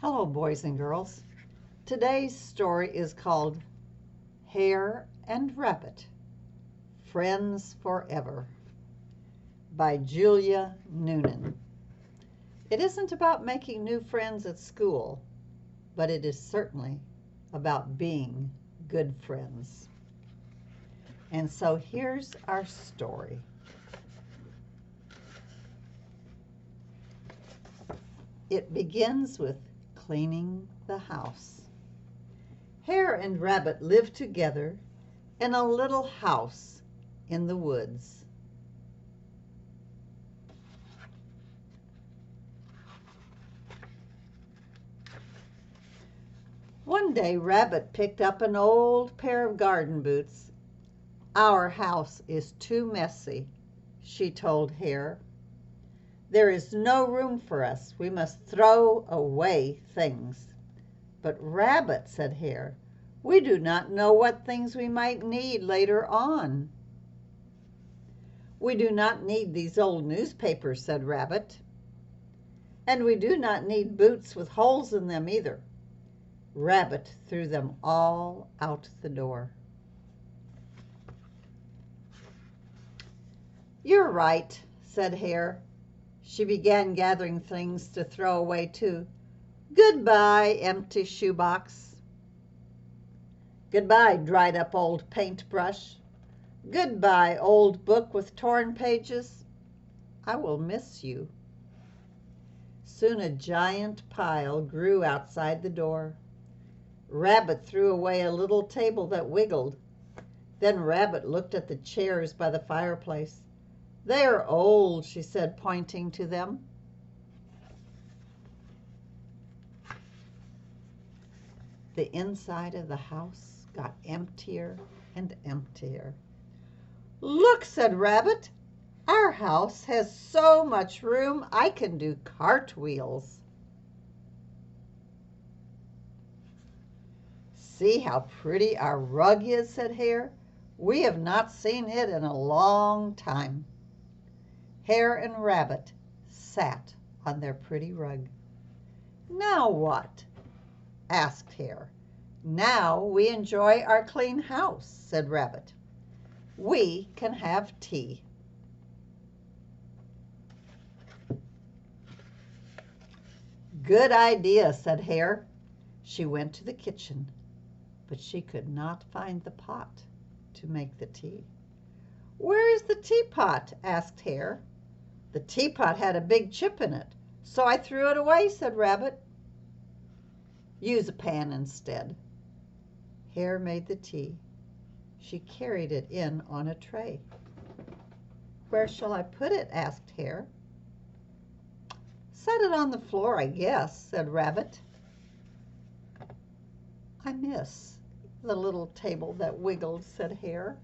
Hello, boys and girls. Today's story is called Hare and Rabbit, Friends Forever by Julia Noonan. It isn't about making new friends at school, but it is certainly about being good friends. And so here's our story. It begins with cleaning the house. Hare and Rabbit lived together in a little house in the woods. One day, Rabbit picked up an old pair of garden boots. "Our house is too messy," she told Hare. "There is no room for us. We must throw away things." "But Rabbit," said Hare, "we do not know what things we might need later on." "We do not need these old newspapers," said Rabbit. "And we do not need boots with holes in them either." Rabbit threw them all out the door. "You're right," said Hare. She began gathering things to throw away too. "Goodbye, empty shoebox." "Goodbye, dried up old paintbrush." "Goodbye, old book with torn pages. I will miss you." Soon a giant pile grew outside the door. Rabbit threw away a little table that wiggled. Then Rabbit looked at the chairs by the fireplace. "They are old," she said, pointing to them. The inside of the house got emptier and emptier. "Look," said Rabbit, "our house has so much room I can do cartwheels." "See how pretty our rug is," said Hare. "We have not seen it in a long time." Hare and Rabbit sat on their pretty rug. "Now what?" asked Hare. "Now we enjoy our clean house," said Rabbit. "We can have tea." "Good idea," said Hare. She went to the kitchen, but she could not find the pot to make the tea. "Where is the teapot?" asked Hare. "The teapot had a big chip in it, so I threw it away," said Rabbit. "Use a pan instead." Hare made the tea. She carried it in on a tray. "Where shall I put it?" asked Hare. "Set it on the floor, I guess," said Rabbit. "I miss the little table that wiggled," said Hare.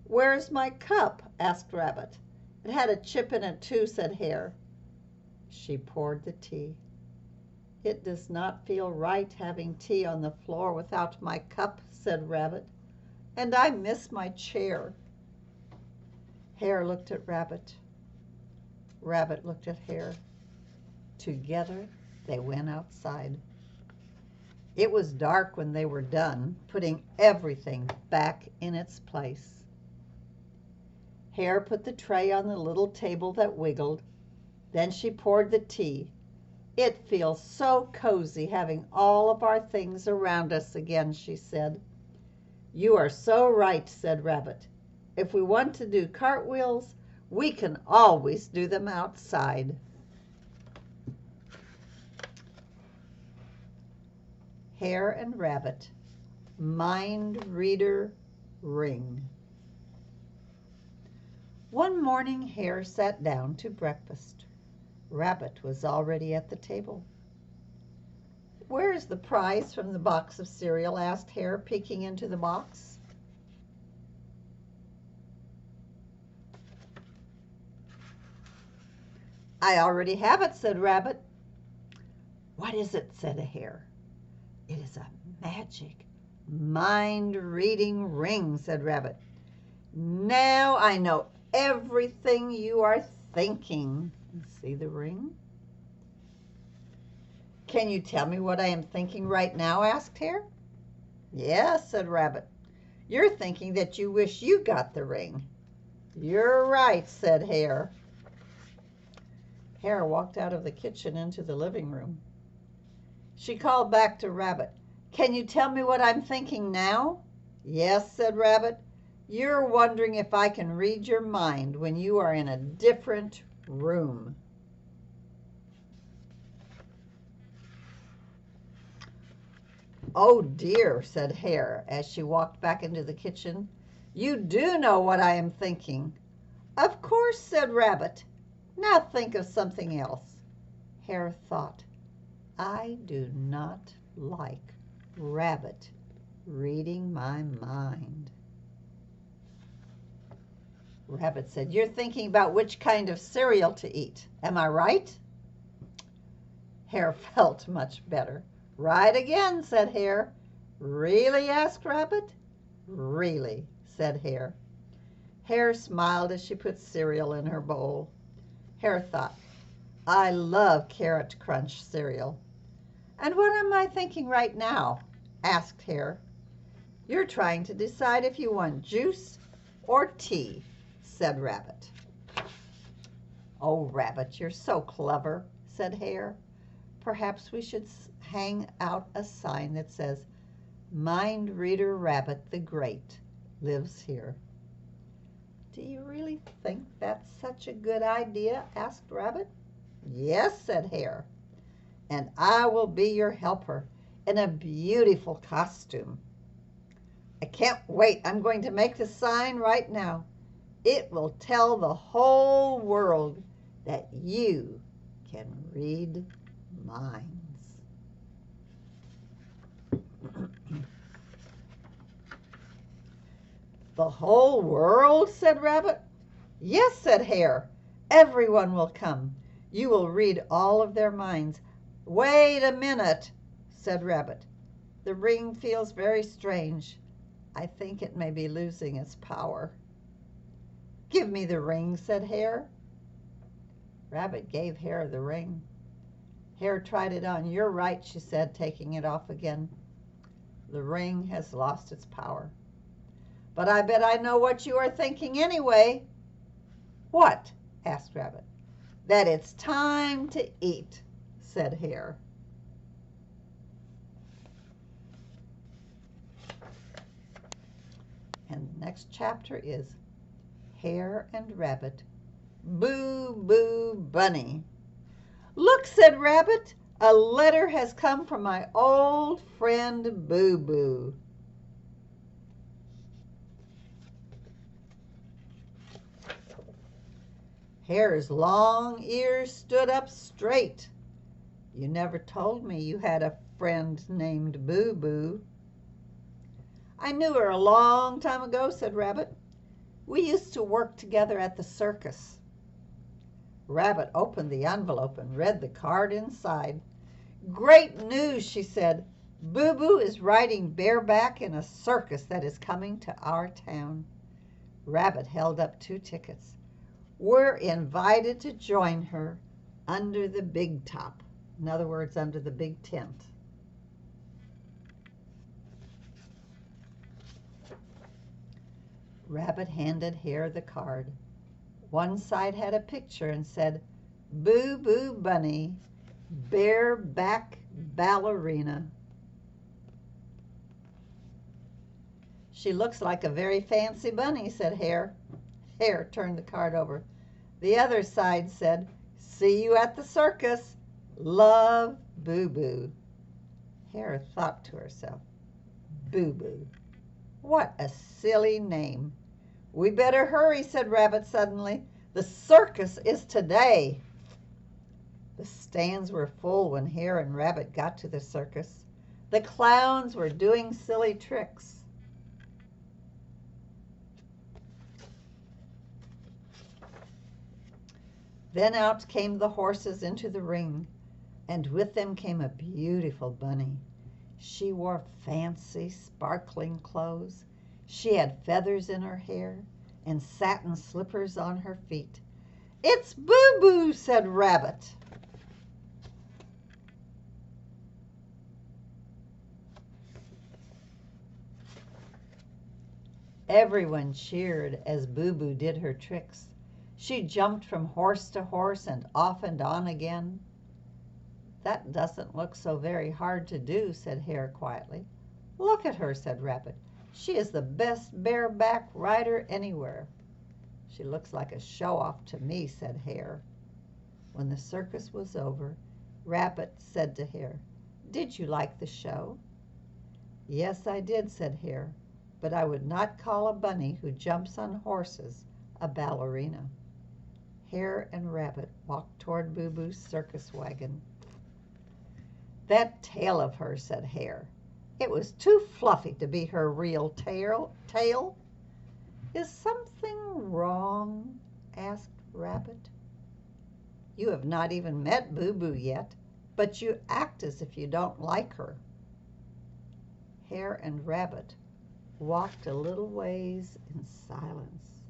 "Where's my cup?" asked Rabbit. "It had a chip in it too," said Hare. She poured the tea. "It does not feel right having tea on the floor without my cup," said Rabbit. "And I miss my chair." Hare looked at Rabbit. Rabbit looked at Hare. Together they went outside. It was dark when they were done putting everything back in its place. Hare put the tray on the little table that wiggled. Then she poured the tea. "It feels so cozy having all of our things around us again," she said. "You are so right," said Rabbit. "If we want to do cartwheels, we can always do them outside." Hare and Rabbit, Mind Reader Ring. One morning Hare sat down to breakfast. Rabbit was already at the table. "Where is the prize from the box of cereal?" asked Hare, peeking into the box. "I already have it," said Rabbit. "What is it?" said Hare. "It is a magic mind-reading ring," said Rabbit. "Now I know everything you are thinking." See the ring? Can you tell me what I am thinking right now? Asked Hare. Yes, said Rabbit. You're thinking that you wish you got the ring. You're right, said Hare. Hare walked out of the kitchen into the living room. She called back to Rabbit. Can you tell me what I'm thinking now? Yes, said Rabbit. You're wondering if I can read your mind when you are in a different room. Oh dear, said Hare as she walked back into the kitchen. You do know what I am thinking. Of course, said Rabbit. Now think of something else. Hare thought, I do not like Rabbit reading my mind. Rabbit said, you're thinking about which kind of cereal to eat. Am I right? Hare felt much better. Right again, said Hare. Really? Asked Rabbit. Really, said Hare. Hare smiled as she put cereal in her bowl. Hare thought, I love Carrot Crunch cereal. And what am I thinking right now? Asked Hare. You're trying to decide if you want juice or tea, said Rabbit. Oh, Rabbit, you're so clever, said Hare. Perhaps we should hang out a sign that says, Mind Reader Rabbit the Great lives here. Do you really think that's such a good idea? Asked Rabbit. Yes, said Hare. And I will be your helper in a beautiful costume. I can't wait. I'm going to make the sign right now. It will tell the whole world that you can read minds. The whole world, said Rabbit. Yes, said Hare. Everyone will come. You will read all of their minds. Wait a minute, said Rabbit. The ring feels very strange. I think it may be losing its power. Give me the ring, said Hare. Rabbit gave Hare the ring. Hare tried it on. You're right, she said, taking it off again. The ring has lost its power. But I bet I know what you are thinking anyway. What? Asked Rabbit. That it's time to eat, said Hare. And the next chapter is Hare and Rabbit. Boo, boo, bunny. Look, said Rabbit, a letter has come from my old friend Boo Boo. Hare's long ears stood up straight. You never told me you had a friend named Boo Boo. I knew her a long time ago, said Rabbit. We used to work together at the circus. Rabbit opened the envelope and read the card inside. Great news, she said. Boo Boo is riding bareback in a circus that is coming to our town. Rabbit held up 2 tickets. We're invited to join her under the big top. In other words, under the big tent. Rabbit handed Hare the card. One side had a picture and said, Boo Boo Bunny, bareback ballerina. She looks like a very fancy bunny, said Hare. Hare turned the card over. The other side said, See you at the circus. Love, Boo Boo. Hare thought to herself, Boo Boo. What a silly name. We better hurry, said Rabbit suddenly. The circus is today. The stands were full when Hare and Rabbit got to the circus. The clowns were doing silly tricks. Then out came the horses into the ring, and with them came a beautiful bunny. She wore fancy, sparkling clothes. She had feathers in her hair and satin slippers on her feet. It's Boo Boo, said Rabbit. Everyone cheered as Boo Boo did her tricks. She jumped from horse to horse and off and on again. "That doesn't look so very hard to do," said Hare quietly. "Look at her," said Rabbit. "She is the best bareback rider anywhere." "She looks like a show-off to me," said Hare. When the circus was over, Rabbit said to Hare, "Did you like the show?" "Yes, I did," said Hare, "but I would not call a bunny who jumps on horses a ballerina." Hare and Rabbit walked toward Boo Boo's circus wagon. "That tail of hers," said Hare. "It was too fluffy to be her real tail. "Is something wrong?" asked Rabbit. "You have not even met Boo Boo yet, but you act as if you don't like her." Hare and Rabbit walked a little ways in silence.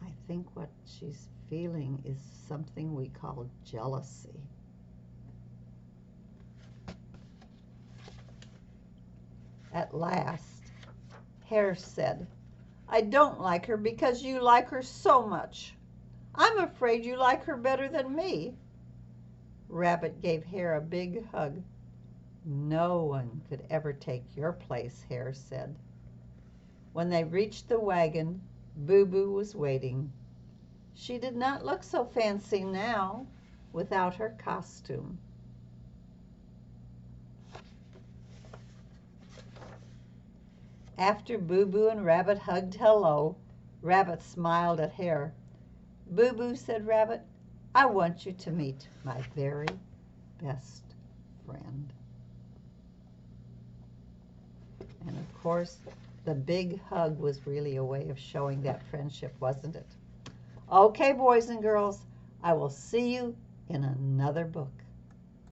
"I think what she's feeling is something we call jealousy." At last, Hare said, "I don't like her because you like her so much. I'm afraid you like her better than me." Rabbit gave Hare a big hug. "No one could ever take your place," Hare said. When they reached the wagon, Boo Boo was waiting. She did not look so fancy now without her costume. After Boo Boo and Rabbit hugged hello, Rabbit smiled at Hare. "Boo Boo," said Rabbit, "I want you to meet my very best friend." And of course, the big hug was really a way of showing that friendship, wasn't it? Okay, boys and girls, I will see you in another book.